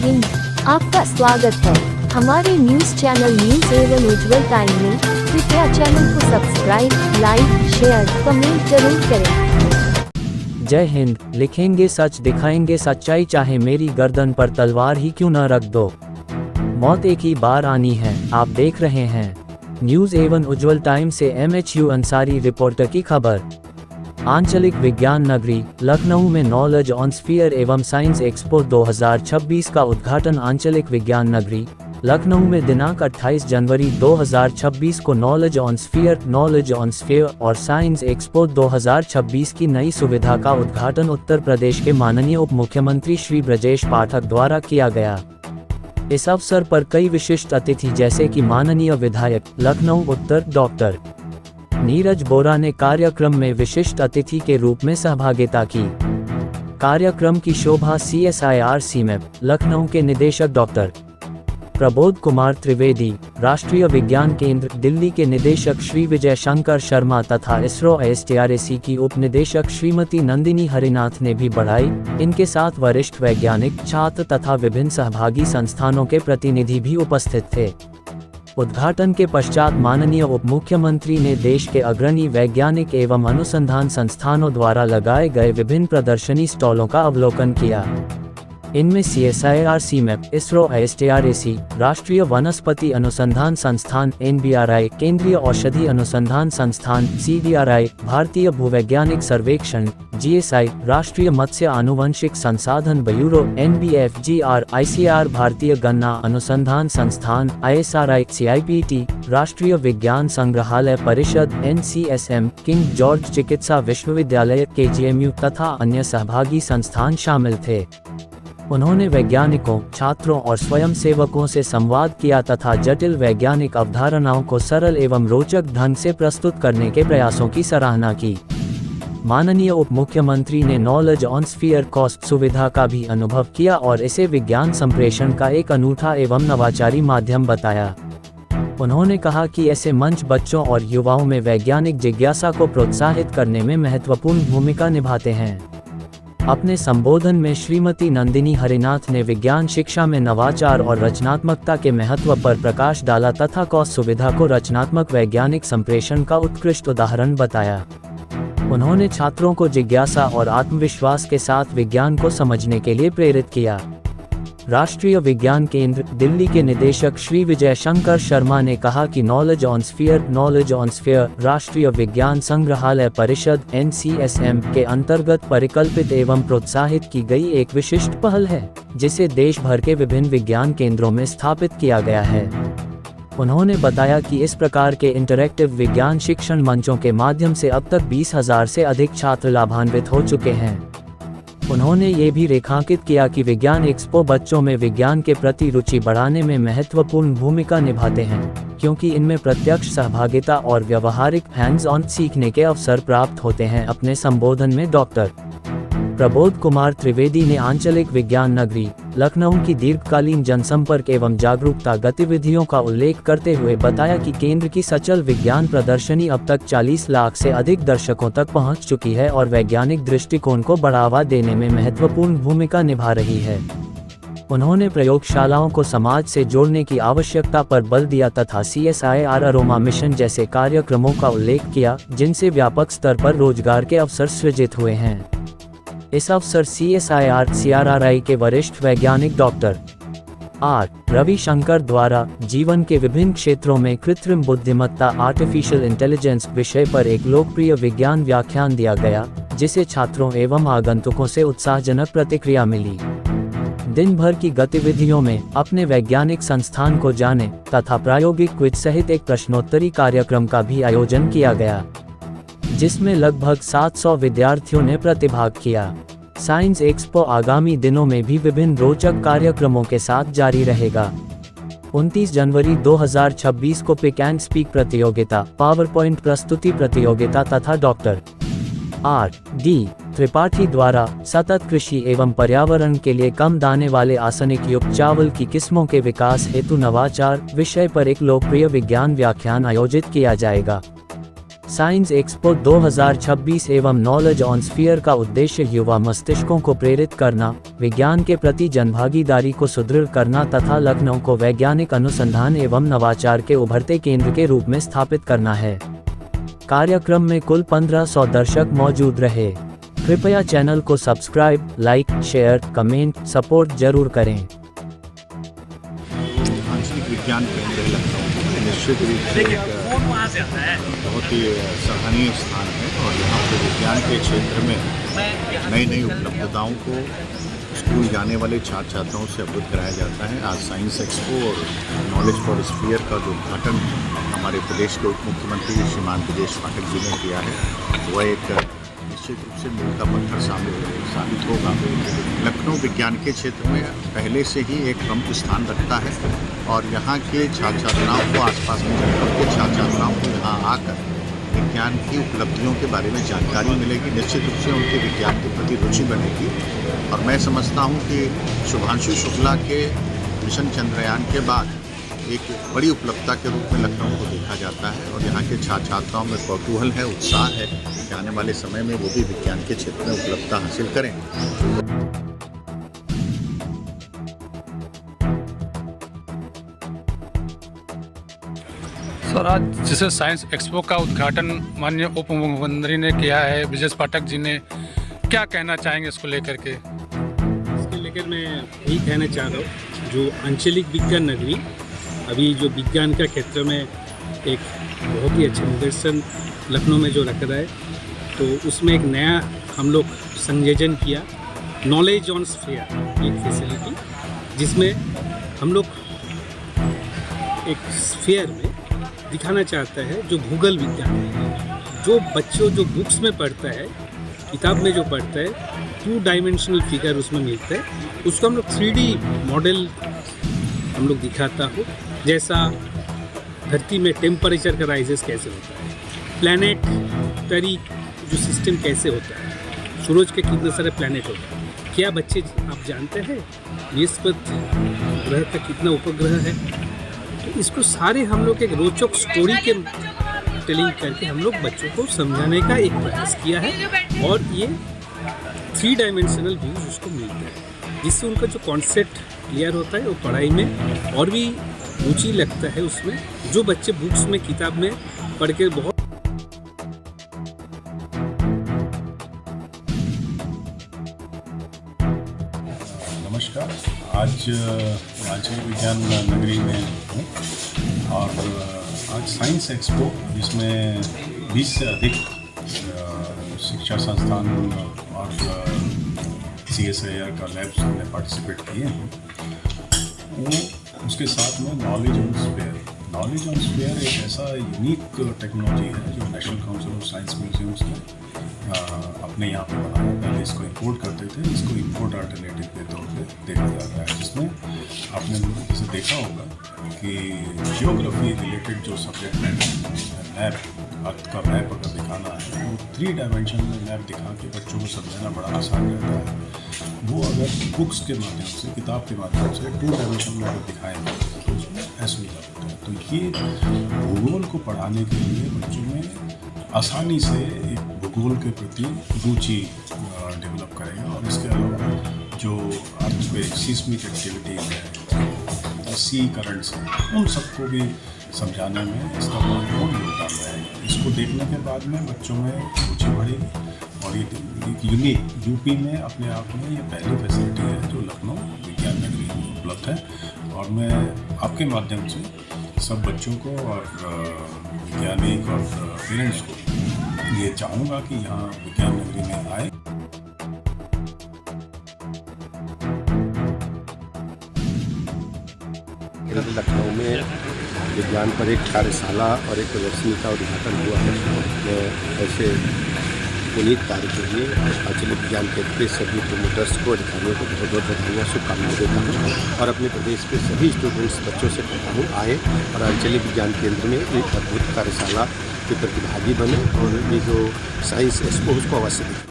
हिंद, आपका स्वागत है हमारे न्यूज चैनल न्यूज एवं उज्जवल टाइम में। कृपया चैनल को सब्सक्राइब, लाइक, शेयर, कमेंट जरूर करें। जय हिंद। लिखेंगे सच, दिखाएंगे सच्चाई, चाहे मेरी गर्दन पर तलवार ही क्यों न रख दो। मौत एक ही बार आनी है। आप देख रहे हैं न्यूज एवं उज्जवल टाइम से MHU अंसारी रिपोर्टर की खबर। आंचलिक विज्ञान नगरी लखनऊ में नॉलेज ऑन स्फीयर एवं साइंस एक्सपो 2026 का उद्घाटन। आंचलिक विज्ञान नगरी लखनऊ में दिनांक 28 जनवरी 2026 को नॉलेज ऑन स्फीयर और साइंस एक्सपो 2026 की नई सुविधा का उद्घाटन उत्तर प्रदेश के माननीय उप मुख्यमंत्री श्री ब्रजेश पाठक द्वारा किया गया। इस अवसर पर कई विशिष्ट अतिथि जैसे कि माननीय विधायक लखनऊ उत्तर डॉक्टर नीरज बोरा ने कार्यक्रम में विशिष्ट अतिथि के रूप में सहभागिता की। कार्यक्रम की शोभा CSIR सीमेप लखनऊ के निदेशक डॉक्टर प्रबोध कुमार त्रिवेदी, राष्ट्रीय विज्ञान केंद्र दिल्ली के निदेशक श्री विजय शंकर शर्मा तथा इसरो STRAC की उप निदेशक श्रीमती नंदिनी हरिनाथ ने भी बढ़ाई। इनके साथ वरिष्ठ वैज्ञानिक, छात्र तथा विभिन्न सहभागी संस्थानों के प्रतिनिधि भी उपस्थित थे। उद्घाटन के पश्चात माननीय उप मुख्यमंत्री ने देश के अग्रणी वैज्ञानिक एवं अनुसंधान संस्थानों द्वारा लगाए गए विभिन्न प्रदर्शनी स्टॉलों का अवलोकन किया। इनमें CSIR सीमेप, इसरो STRAC, राष्ट्रीय वनस्पति अनुसंधान संस्थान NBRI, केंद्रीय औषधि अनुसंधान संस्थान CDRI, भारतीय भूवैज्ञानिक सर्वेक्षण GSI, राष्ट्रीय मत्स्य आनुवंशिक संसाधन ब्यूरो NBFGR, ICR, भारतीय गन्ना अनुसंधान संस्थान ISRI, CIPT, राष्ट्रीय विज्ञान संग्रहालय परिषद NCSM, किंग जॉर्ज चिकित्सा विश्वविद्यालय KGMU तथा अन्य सहभागी संस्थान शामिल थे। उन्होंने वैज्ञानिकों, छात्रों और स्वयंसेवकों से संवाद किया तथा जटिल वैज्ञानिक अवधारणाओं को सरल एवं रोचक ढंग से प्रस्तुत करने के प्रयासों की सराहना की। माननीय उप मुख्यमंत्री ने नॉलेज ऑन स्फीयर कॉस्ट सुविधा का भी अनुभव किया और इसे विज्ञान संप्रेषण का एक अनूठा एवं नवाचारी माध्यम बताया। उन्होंने कहा कि ऐसे मंच बच्चों और युवाओं में वैज्ञानिक जिज्ञासा को प्रोत्साहित करने में महत्वपूर्ण भूमिका निभाते हैं। अपने संबोधन में श्रीमती नंदिनी हरिनाथ ने विज्ञान शिक्षा में नवाचार और रचनात्मकता के महत्व पर प्रकाश डाला तथा कॉस्ट सुविधा को रचनात्मक वैज्ञानिक संप्रेषण का उत्कृष्ट उदाहरण बताया। उन्होंने छात्रों को जिज्ञासा और आत्मविश्वास के साथ विज्ञान को समझने के लिए प्रेरित किया। राष्ट्रीय विज्ञान केंद्र दिल्ली के निदेशक श्री विजय शंकर शर्मा ने कहा कि नॉलेज ऑन स्फीयर राष्ट्रीय विज्ञान संग्रहालय परिषद NCSM के अंतर्गत परिकल्पित एवं प्रोत्साहित की गई एक विशिष्ट पहल है, जिसे देश भर के विभिन्न विज्ञान केंद्रों में स्थापित किया गया है। उन्होंने बताया कि इस प्रकार के इंटरैक्टिव विज्ञान शिक्षण मंचों के माध्यम से अब तक 20,000 से अधिक छात्र लाभान्वित हो चुके हैं। उन्होंने ये भी रेखांकित किया कि विज्ञान एक्सपो बच्चों में विज्ञान के प्रति रुचि बढ़ाने में महत्वपूर्ण भूमिका निभाते हैं, क्योंकि इनमें प्रत्यक्ष सहभागिता और व्यावहारिक हैंड्स ऑन सीखने के अवसर प्राप्त होते हैं। अपने संबोधन में डॉक्टर प्रबोध कुमार त्रिवेदी ने आंचलिक विज्ञान नगरी लखनऊ की दीर्घकालीन जनसंपर्क एवं जागरूकता गतिविधियों का उल्लेख करते हुए बताया कि केंद्र की सचल विज्ञान प्रदर्शनी अब तक 40 लाख से अधिक दर्शकों तक पहुंच चुकी है और वैज्ञानिक दृष्टिकोण को बढ़ावा देने में महत्वपूर्ण भूमिका निभा रही है। उन्होंने प्रयोगशालाओं को समाज से जोड़ने की आवश्यकता पर बल दिया तथा CSIR अरोमा मिशन जैसे कार्यक्रमों का उल्लेख किया, जिनसे व्यापक स्तर पर रोजगार के अवसर सृजित हुए हैं। इस अवसर CSIR के वरिष्ठ वैज्ञानिक डॉक्टर रविशंकर द्वारा जीवन के विभिन्न क्षेत्रों में कृत्रिम बुद्धिमत्ता आर्टिफिशियल इंटेलिजेंस विषय पर एक लोकप्रिय विज्ञान व्याख्यान दिया गया, जिसे छात्रों एवं आगंतुकों से उत्साहजनक प्रतिक्रिया मिली। दिन भर की गतिविधियों में अपने वैज्ञानिक संस्थान को जाने तथा प्रायोगिक क्विज सहित एक प्रश्नोत्तरी कार्यक्रम का भी आयोजन किया गया, जिसमें लगभग 700 विद्यार्थियों ने प्रतिभाग किया। साइंस एक्सपो आगामी दिनों में भी विभिन्न रोचक कार्यक्रमों के साथ जारी रहेगा। 29 जनवरी 2026 को पिक एंड स्पीक प्रतियोगिता, पावरपॉइंट प्रस्तुति प्रतियोगिता तथा डॉक्टर R.D. त्रिपाठी द्वारा सतत कृषि एवं पर्यावरण के लिए कम दाने वाले आसनिक युक्त चावल की किस्मों के विकास हेतु नवाचार विषय पर एक लोकप्रिय विज्ञान व्याख्यान आयोजित किया जाएगा। साइंस एक्सपो 2026 एवं नॉलेज ऑन स्फीयर का उद्देश्य युवा मस्तिष्कों को प्रेरित करना, विज्ञान के प्रति जनभागीदारी को सुदृढ़ करना तथा लखनऊ को वैज्ञानिक अनुसंधान एवं नवाचार के उभरते केंद्र के रूप में स्थापित करना है। कार्यक्रम में कुल 1500 दर्शक मौजूद रहे। कृपया चैनल को subscribe, like, share, comment, support जरूर करें। आंचलिक विज्ञान केंद्र लखनऊ निश्चित रूप से एक बहुत ही सराहनीय स्थान है और यहाँ पर विज्ञान के क्षेत्र में नई नई उपलब्धताओं को स्कूल जाने वाले छात्र छात्राओं से अवगत कराया जाता है। आज साइंस एक्सपो और नॉलेज फॉर स्फीयर का जो उद्घाटन हमारे प्रदेश के उप मुख्यमंत्री श्रीमान ब्रजेश पाठक जी ने किया है, वह एक निश्चित रूप से मील का पत्थर साबित होगा। लखनऊ विज्ञान के क्षेत्र में पहले से ही एक प्रमुख स्थान रखता है और यहाँ के छात्र छात्राओं को, आसपास के जनपद के छात्र छात्राओं को यहाँ आकर विज्ञान की उपलब्धियों के बारे में जानकारी मिलेगी। निश्चित रूप से उनके विज्ञान के प्रति रुचि बढ़ेगी और मैं समझता हूँ कि शुभांशु शुक्ला के मिशन चंद्रयान के बाद एक बड़ी उपलब्धता के रूप में लखनऊ को देखा जाता है और यहाँ के छात्र छात्राओं में कौतूहल है, उत्साह है कि आने वाले समय में वो भी विज्ञान के क्षेत्र में उपलब्धता हासिल करें। सर, आज जैसे साइंस एक्सपो का उद्घाटन माननीय उप मुख्यमंत्री ने किया है, ब्रजेश पाठक जी ने, क्या कहना चाहेंगे इसको लेकर के? इसके लेकर मैं यही कहना चाह रहा हूँ, जो आंचलिक विज्ञान नगरी अभी जो विज्ञान का क्षेत्र में एक बहुत ही अच्छा निदर्शन लखनऊ में जो रख रहा है, तो उसमें एक नया हम लोग संयोजन किया, नॉलेज ऑन स्फीयर एक फैसिलिटी, जिसमें हम लोग एक स्फीयर में दिखाना चाहता है जो भूगोल विज्ञान है, जो बच्चों जो बुक्स में पढ़ता है, किताब में जो पढ़ता है, 2 डायमेंशनल फिगर उसमें मिलता है, उसको हम लोग 3D मॉडल हम लोग दिखाता हो। जैसा धरती में टेम्परेचर का राइजेस कैसे होता है, प्लैनेटरी जो सिस्टम कैसे होता है, सूरज के कितने सारे प्लैनेट होते हैं, क्या बच्चे आप जानते हैं बृहस्पति ग्रह का कितना उपग्रह है? तो इसको सारे हम लोग एक रोचक स्टोरी के टेलिंग करके हम लोग बच्चों को समझाने का एक प्रयास किया है और ये 3 डायमेंशनल व्यूज उसको मिलता है, जिससे उनका जो कॉन्सेप्ट क्लियर होता है वो पढ़ाई में और भी रुचि लगता है उसमें। जो बच्चे बुक्स में, किताब में पढ़ के बहुत नमस्कार, आज आंचलिक विज्ञान नगरी में हूँ और आज साइंस एक्सपो, जिसमें 20 से अधिक शिक्षा संस्थान और CSIR का लैब्स ने पार्टिसिपेट किए हैं। वो उसके साथ में नॉलेज ऑन स्फीयर एक ऐसा यूनिक टेक्नोलॉजी है जो national council of science museums ने अपने यहाँ पे बनाया। पहले इसको इंपोर्ट करते थे, इसको इंपोर्ट अल्टरनेटिव के तौर पे देखा जा रहा है, जिसमें आपने जैसे देखा होगा कि जियोग्राफी रिलेटेड जो सब्जेक्ट है, मैप, अर्थ का मैप अगर दिखाना है, वो 3 डायमेंशन में मैप दिखा के बच्चों को समझाना बड़ा आसान रहता है। वो अगर बुक्स के माध्यम से, किताब के माध्यम से 2 डायमेंशन में अगर दिखाएंगे तो उसमें असुविधा होता है। तो ये भूगोल को पढ़ाने के लिए बच्चों में आसानी से एक भूगोल के प्रति रुचि डेवलप करेगा और इसके अलावा जो अर्थक्वेक, सीस्मिक एक्टिविटीज़ है, सी करंट्स हैं, उन सबको भी समझाने में इसका महत्वपूर्ण योगदान रहेगा। इसको देखने के बाद में बच्चों में रुचि बढ़ेगी और ये यूनिक यूपी में अपने आप में ये पहली फैसिलिटी है जो लखनऊ विज्ञान नगरी में उपलब्ध है। और मैं आपके माध्यम से सब बच्चों को और वैज्ञानिक और पेरेंट्स को ये चाहूँगा कि यहाँ विज्ञान नगरी में आए। लखनऊ में विज्ञान पर एक कार्यशाला और एक प्रदर्शनी का उद्घाटन हुआ है। मैं ऐसे पुनीत कार्य के लिए आंचलिक विज्ञान केंद्र के सभी प्रोमोटर्स को, अधिकारियों को बहुत बहुत बधाइयाँ, शुभकामनाएं देता हूँ और अपने प्रदेश के सभी स्टूडेंट्स, बच्चों से कहता हूँ आए और आंचलिक विज्ञान केंद्र में एक अद्भुत कार्यशाला के प्रतिभागी बने और ये जो साइंस एक्सपो उसको अवश्य देखें।